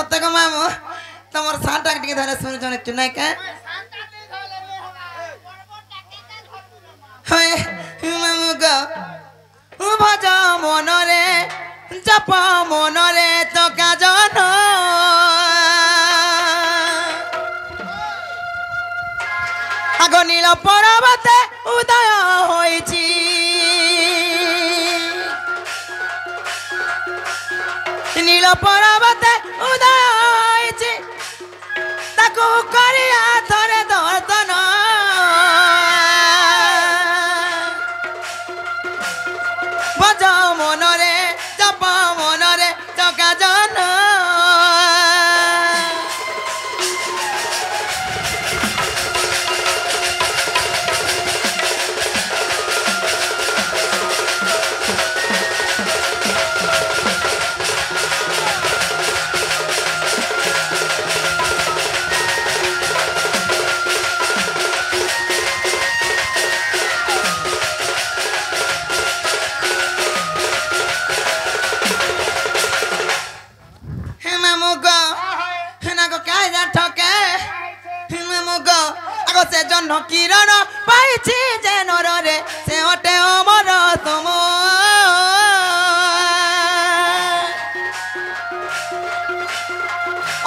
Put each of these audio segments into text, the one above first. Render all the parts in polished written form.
सत्य को मामू तमर साटा के धरे सुन जने चुनाई का होय मामू गो भज मनरे जप मनरे तो का जन आगो नील पर्वते उदय होइछि नील पर्वते उदय होइछि ताकू करिया थरे दर्शन भज मनरे जप मनरे चका जन से जन किरण पाइछि जे नररे से हटे अमर तुम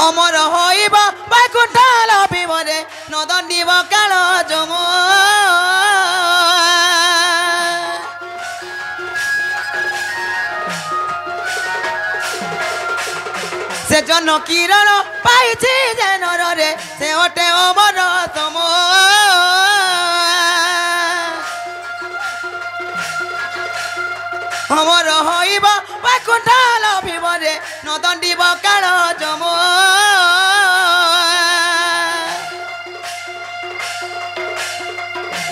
अमर होइब बैकुंठ लभिबरे नदंडिब काल जम से जन किरण पाइछि जे नररे से हटे अमर तुम अमर होइब बैकुंठ लभिबरे नदंडिब काल जम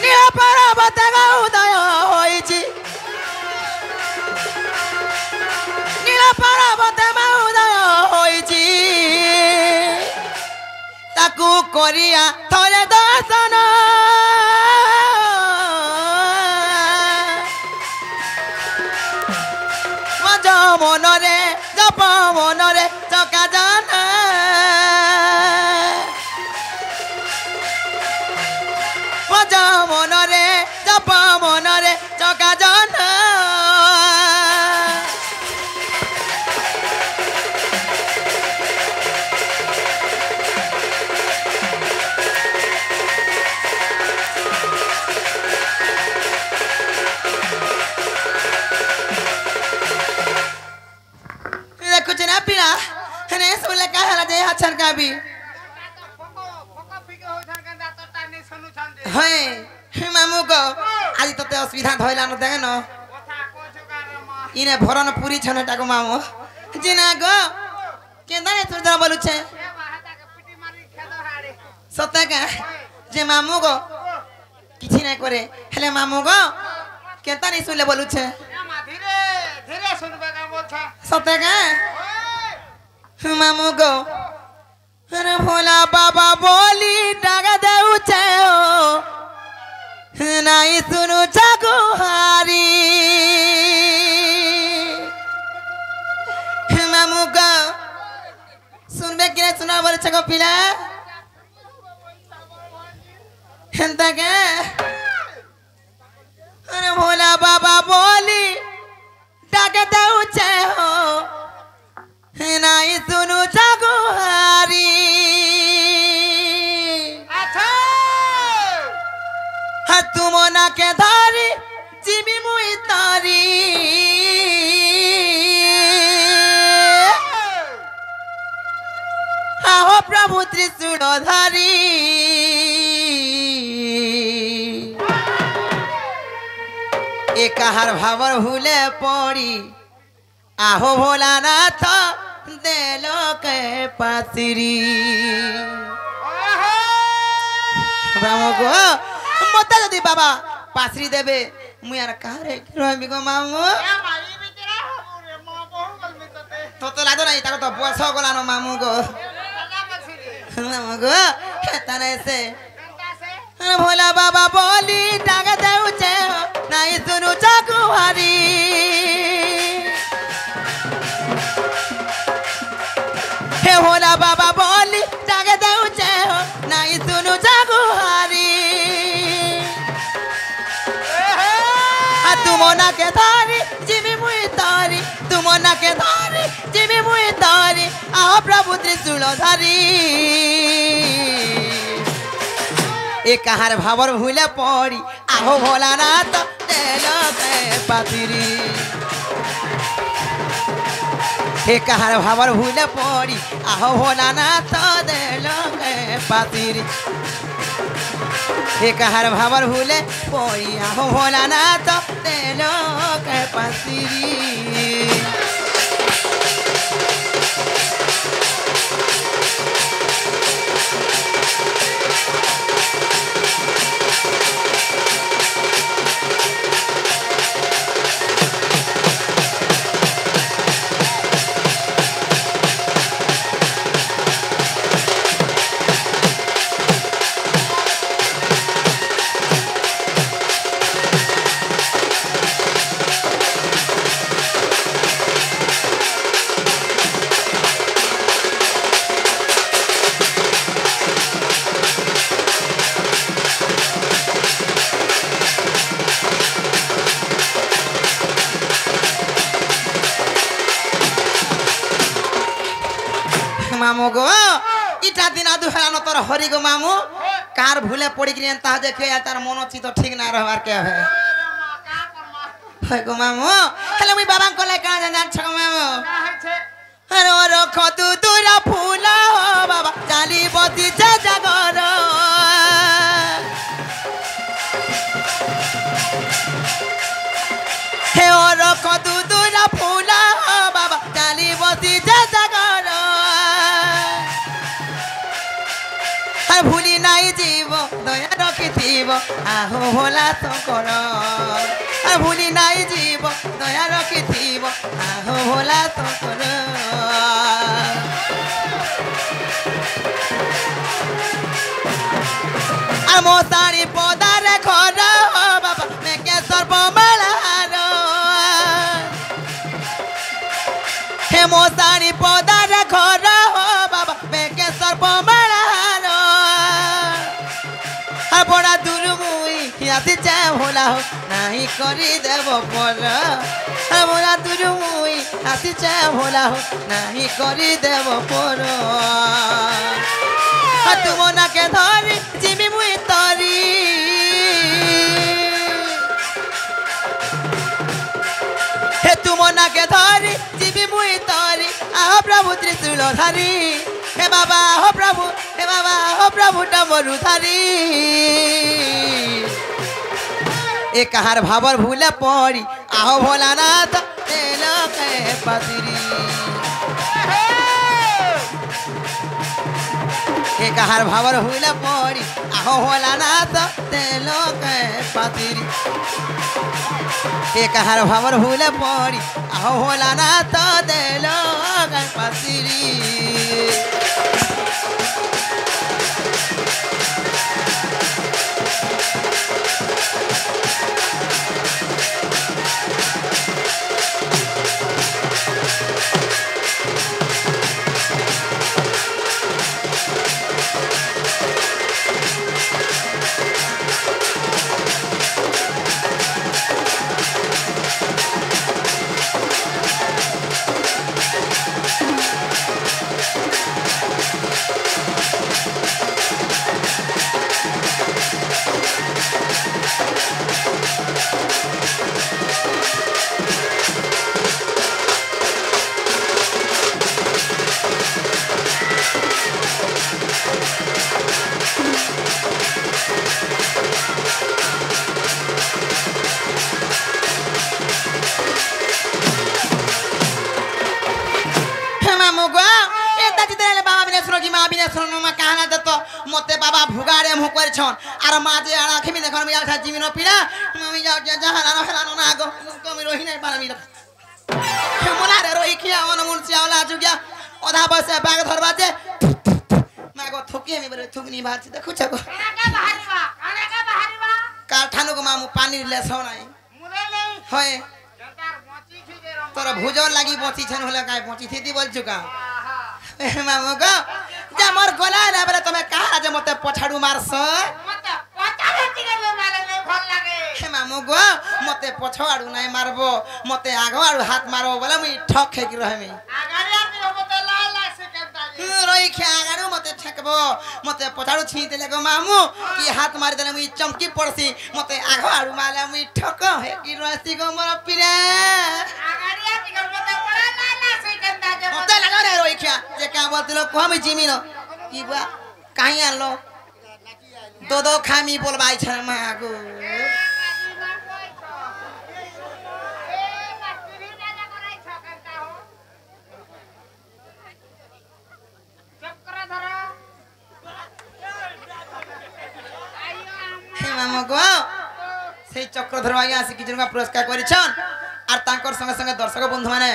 नील पर्वते उदय होइछि नील पर्वते उदय होइछि ताकू करिया थरे दर्शन मनरे जप मनरे चका जन भज मनरे जप मनरे चका जन कुछ ना पिला ने सुले का हला जे हछर का भी है मामू को आज तते असुविधा धइला न देन इने भरन पूरी छनटा को मामू जिना गो केंदा ने तुर बोलु छे सत्य का जे मामू को किछि नै करे हेले मामू को केता नै सुनले बोलु छे धीरे धीरे सुनबे का बोल था सत्य का मामू गो अरे भोला बाबा बोली डागा देउ छे हो नाई सुनु जागो हारी मामू गो सुनबे कि नै सुना बोल छको पिला हेंता के अरे भोला बाबा बोली डागा देउ छे हो नाई सुनु जागो हारी तुम ना के धारी जीवी मुई तारी आहो प्रभु त्रिशूल धारी एक हार भावर भूले पड़ी आहो भोलानाथ देलो के पासिरी बाबा को मत जदी बाबा पासरी देबे मु यार कारे रहबी गो मामू तो लागो नहीं ताको तो बस गला न मामू गो मामू गो तने से भोला बाबा बोली डागा देउ छे नहीं सुनु जागो हारी हे भोला बाबा बोली डाके देउचे हो नाई सुनु जागुहारी तुमना के धारी जिमी मुई तारी तुमना के धारी जिमी मुई तारी आओ प्रभु त्रिशूल धारी एक कहार भावर भूले पड़ी आहो भोलानाथ देलो के पातिरी एक कहार भावर भूले पड़ी आहो भोलानाथ देलो के पातिरी एक कहार भावर भूले पड़ी आहो भोलानाथ देलो के पातिरी मामू गो इटा दिन दुहरा न तोर हरि गो मामू कार भूले पड़ी कि ता देखे तार मन चित ठीक ना रहबार के है गो मामू हेले मुई बाबा को ले का जान छ मामू अरे ओ खतु तुरा फूल हो बाबा चाली बती जे जागर हे ओ खतु तुरा फूल हो बाबा चाली बती जे जागर भूली नाई जीव दया रखिथिब आहो भोला शंकर भूली नाई जीव दया रखिथिब आहो भोला शंकर मो साड़ी पदारे घर बाबा मैं के सर्प मालार हे मो साड़ी पदारे घर बाबा मैं के सर्प मालार बड़ा दूर मुई आती चाहे भोला हो नहीं करी देव पर बड़ा दूर मुई आती चाहे भोला हो नहीं करी देव पर तुम ना के धरी जिमी मुई तरी हे तुम ना के धरी जिमी मुई तरी आ प्रभु त्रिशूल धारी हे बाबा हो प्रभु डमरू धारी एक कहार भावर भूले पड़ी आहो भोलानाथ देलो के पातिरी एक कहार भावर भूले पड़ी आहो भोलानाथ देलो के पातिरी एक कहार भावर भूले पड़ी आहो भोलानाथ देलो के पातिरी मते बाबा भुगाड़े मुह कर छन आर माजे आखि में देखन मिया जिमिन पीड़ा मम्मी जाओ जहां ना हेलानो ना गो कमी रोहि नै पार मिल मोला रे रोहि खिया मन मुन चावला जुगिया ओधा बसे बाग धरबा जे मागो थुकी में बरे थुकनी बात देखु छको काने का बाहरीबा काठानो को मामू पानी ले सो नाही मुले नहीं होय जंतार बची थी जे तोरा भुजन लागी बची छन होला काय बची थी बोल चुका ମାମୁ ଗୋ ଯେ ମୋର ଗଲା ନା ବେଲେ ତମେ କାହା ଯେ ମତେ ପଛାଡୁ ମାରସ ମତେ ପଚାରେ ଟିକେ ମାରେ ନେ ଭଲ ଲାଗେ ମାମୁ ଗୋ ମତେ ପଛ ଆଡୁ ନାଇଁ ମାରବ ମତେ ଆଗ ଆଡୁ ହାତ ମାରବ ବୋଲେ ମୁଇ ଠକ୍ ହେଇକି ରହିମି ଆଗାରିଆ କି ମତେ ଲା ସେ କେନ୍ତା রইখা আগাড়ু মতে ঠেকব মতে পছাড়ু ছিঁ দেলে গো মামু কি হাত মারি দেলে মুই চমকি পড়ছি মতে আগ আড়ু মালে মুই ঠক হে কি রসি গো মোর পিরা আগারিয়া কি মতে পড়া লা সে কেন্তা যে মতে লাগো রে রইখা যে কা বলতিলো কো আমি জিমি ন কি বুয়া কাই আনলো দো খামি বলবাই ছ মাগো মামু গো সেই চক্রধর আগে আসি কিছু টাকা পুরস্কার করেছেন আর তাঙ্কর সঙ্গে সঙ্গে দর্শক বন্ধু মানে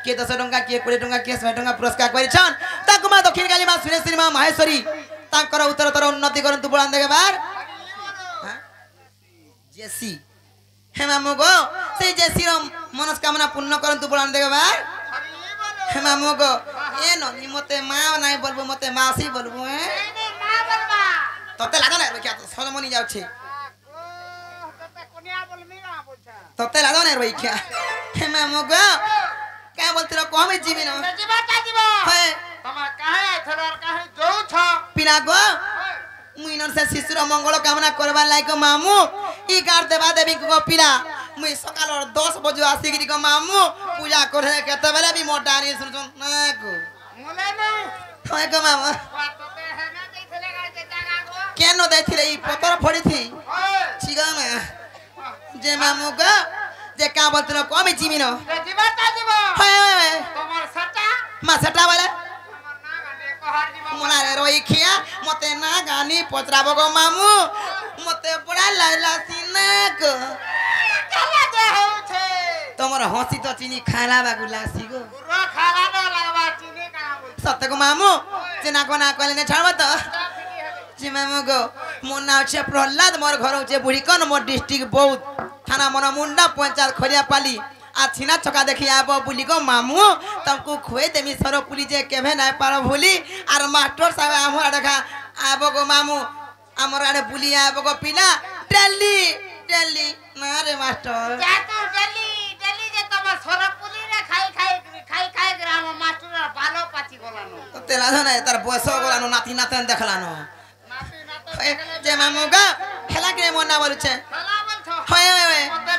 কে 10 টাকা কে 20 টাকা কে 100 টাকা পুরস্কার করেছেন তাকু মা দক্ষিণ কালী মা সুরেশ্বরী মা মাহেশ্বরী তাঙ্কর উত্তরতর উন্নতি করন্তু বলান দেখবার জেসি হে মামু গো সেই জেসির মনস্কামনা পূর্ণ করন্তু বলান দেখবার হে মামু গো এ ননি মতে মা নাই বলবো মতে মাসি বলবো মা বলবা তোতে লাগা না রকিয়া তো সলমনি যাচ্ছে তোতে লাগা না রকিয়া হে মামু গো কা বলতির কমে জিবি না জীবা হে তোমা কাহে থরার কাহে যাও ছ পিনা গো মুই নর সে শিশুর মঙ্গল কামনা করবার লাইক মামু ই গার দেবা দেবী গো পিলা মুই সকালর 10 বজে আসি গি গো মামু পূজা করে কেতে বেলা বি মোটারি শুনছন না গো মনে নাই হয় গো মামু তোতে হেনা দেইছিলে গাইতে জাগা গো কেন দেইছিলে ই পতর ফড়িথি ঠিকা মা যে মামু গো যে কা বলতিল কমে জিবি না জীবা হয় তোমার সাটা মা সেটা বলে তোমার না গানে কহার জীবা মোনারে রইখিয়া মতে না গানি পচরাব গো মামু মতে পড়া লাইলা সিনা গো চলা দে হউছে তোমার হসি তো চিনি খালা বাগু লাসি গো পুরো খালা না লাগবা চিনি কানা বল সত্য গো মামু যে না কোনা কইলে নে ছাড়ব তো জি মামু গো মোর না হচ্ছে প্রহ্লাদ মোর ঘর হচ্ছে বুড়িকন মোর ডিস্ট্রিক্ট বৌদ্ধ থানা মন মুন্ডা পঞ্চায়েত খরিয়া পালি আর ছিনা ছকা দেখি আব বুলি গো মামু তমকু খুয়ে দেমি সর পুলি যে কেভে নাই পার ভুলি আর মাস্টার সাহেব আমার দেখা আব গো মামু আমার আড়ে বুলি আব গো পিলা ডেলি ডেলি না রে মাস্টার যা তো ডেলি যে তোমার সরপুলি রে খাই গ্রাম মাস্টার ভালো পাচি গলানো তো তেলা না তার বয়স গলানো নাতি নাতেন দেখলানো নাতি নাতি যে মামু গো খেলা কে মন না বলছে খেলা বলছো হয় হয় মতে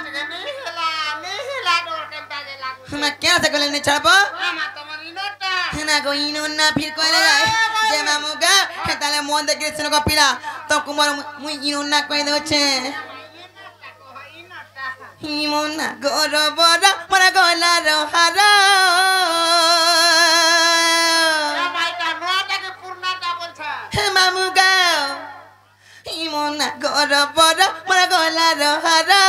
নিহিলা ডোর কেনতা যে লাগু না কে আছে কইলে নে ছাড়ব আমা তোমার ইনোটা না গো ইনো না ফির কইলে যায় যে মামু গো তাহলে মন দেখে শুনো গো পিলা তো কুমার মুই ইনো না কই দেছে ইমনা গরবর মর গলার হারা মাইটা নোয়াটাকে পূর্ণটা বলছে হে মামু গো ইমনা গরবর মর গলার হারা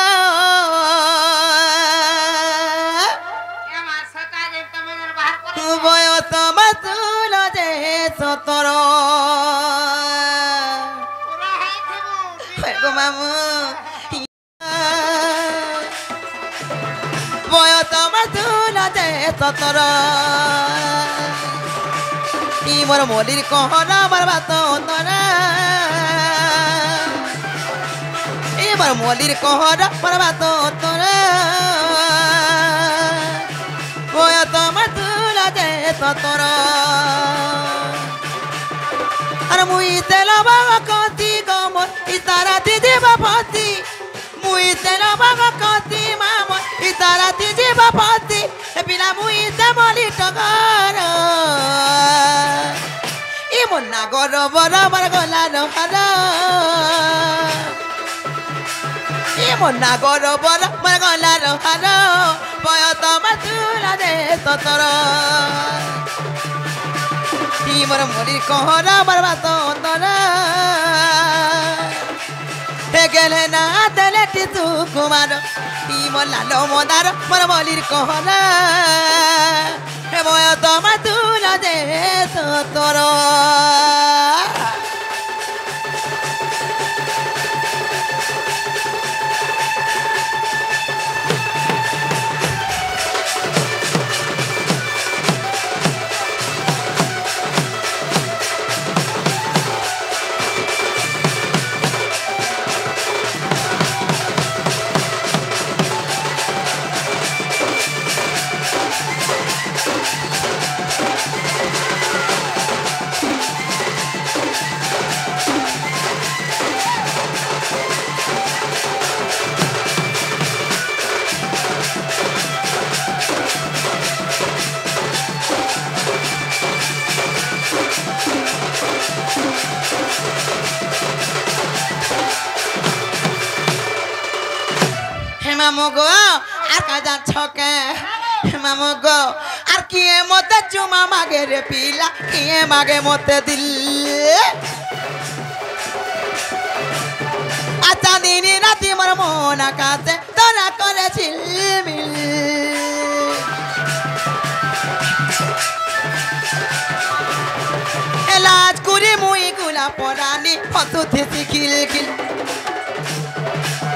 এমা সকা যে তুমি বাহার করে বয়স মাতুল যে সতর পুরা হাই থিবু গো মামু বয়স মাতুল যে সতর ই মোর মলির কহরা আমার বাত অন্তরা ই মোর মলির কহরা আমার বাত অন্তরা বয়স মাতুল যে সতর আর মুই তেল বাবা কতি গমর ইতারা দিদি বাপতি মুই তেল বাবা কতি মামর ইতারা দিদি বাপতি পিলা মুই তে বলি টগর ই মন না গর বর আমার গলার হার ই মন না গর বর আমার গলার হার বয়স মাতুলা দে সতর মোর মরির কহরা আমার বাত অন্তরা হে গেলে না দেলে টিসু কুমার ই মোর লালো মদার মোর মলির কহরা হে বয়স মাতুলা দে সতর মামু গো আর কাজা ছকে মামু গো আর কিয়ে মতে চুমা মাগে রে পিলা কিয়ে মাগে মতে দিল আচ্ছা দিন রাতি মোর মন আকাশে তোরা করে ঝিলমিল এলাজ করে মুই গুলা পরানি হতু থেসি খিল খিল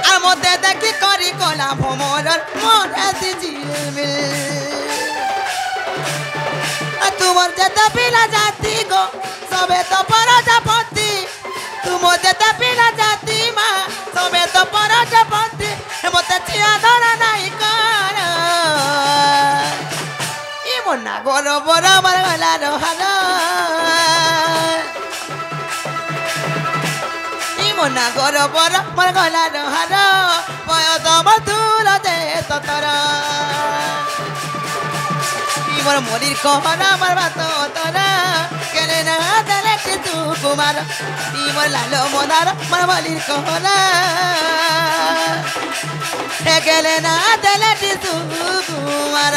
আর মধ্যে দেখি করি কলা ভমরর মনে ঝিলমিল তোমার যেতে পিলা জাতি গো সবে তো পরজাপতি তোমার যেতে পিলা জাতি মা সবে তো পরজাপতি মতে চিয়া ধরা নাই কর ইমন না গর বরাবর গলা রহার ইমন না গর বরাবর গলা রহার বয়স মধুর দে ততর মোর মরির কহনা আমার ভাত তোরা কেনে না দেলে তু কুমার মোর লালো মনার মোর মলির কহনা কেলে না দেলে তু কুমার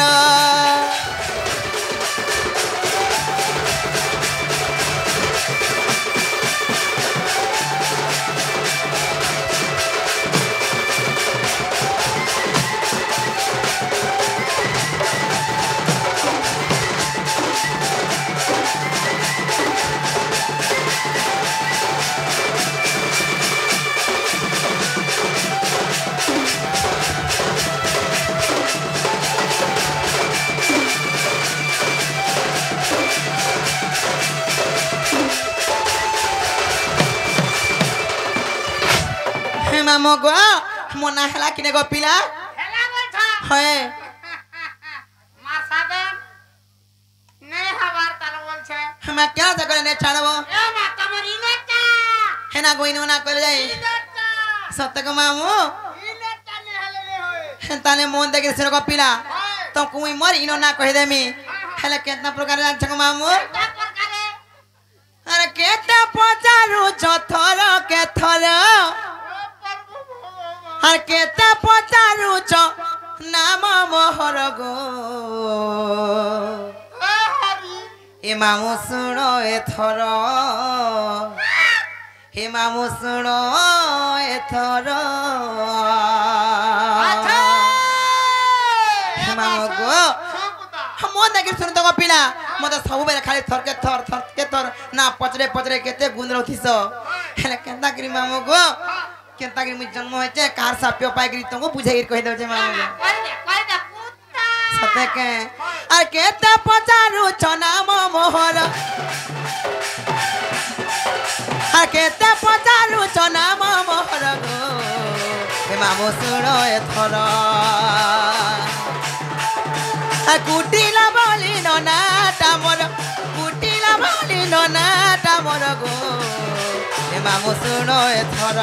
মামু গো মনা হেলা কিনে গো পিলা হেলা বলছ হয় মা সাবেন নেই হবার তার বলছে मैं क्या जगह ने छाड़बो এ মা তোমার ইনেটা है ना कोई ना कर जाए ইনেটা सत्य को मामू ইনেটা নে হেলে হয় ताने मोन देखे से को पिला হয় तो कोई मर इनो ना कह दे मी हेला कितना प्रकार जान छको मामू তা প্রকারে अरे केते पचारू छथर के थर ও প্রভু ভগবান আর কেতে পচারু ছ নাম মোহর গো ও হরি এ মামু শুণ এথর হে মামু শুণ এথর আচ্ছা হে মামু গো সুকুদা মো দেখি শুন তো পিলা মতে ସବୁବେଳେ ଖାଲି ଥରକେ ଥର ନା ପଚରେ ପଚରେ କେତେ ଗୁନ୍ଦର ଥିସ ହେଲେ କେନ୍ତା କରି ମାମୁ ଗো କେନ୍ତା କରି ମୁଇଁ ଜନ୍ମ ହେଇଛେ କାହାର ସାପ୍ୟ ପାଇକିରି ତମକୁ ବୁଝେଇକିରି କହି ଦଉଛେ ମାମୁ ଗো কই দে কুত্তা সতে কে আর কেতে পচারু ছ নাম মোহর আর কেতে পচারু ছ নাম মোহর গো হে মামু শুণ এথর আর কুটিলা বলি ননাটা মোর কুটিলা বলি ননাটা মোর গো হে মামু শুণ এথর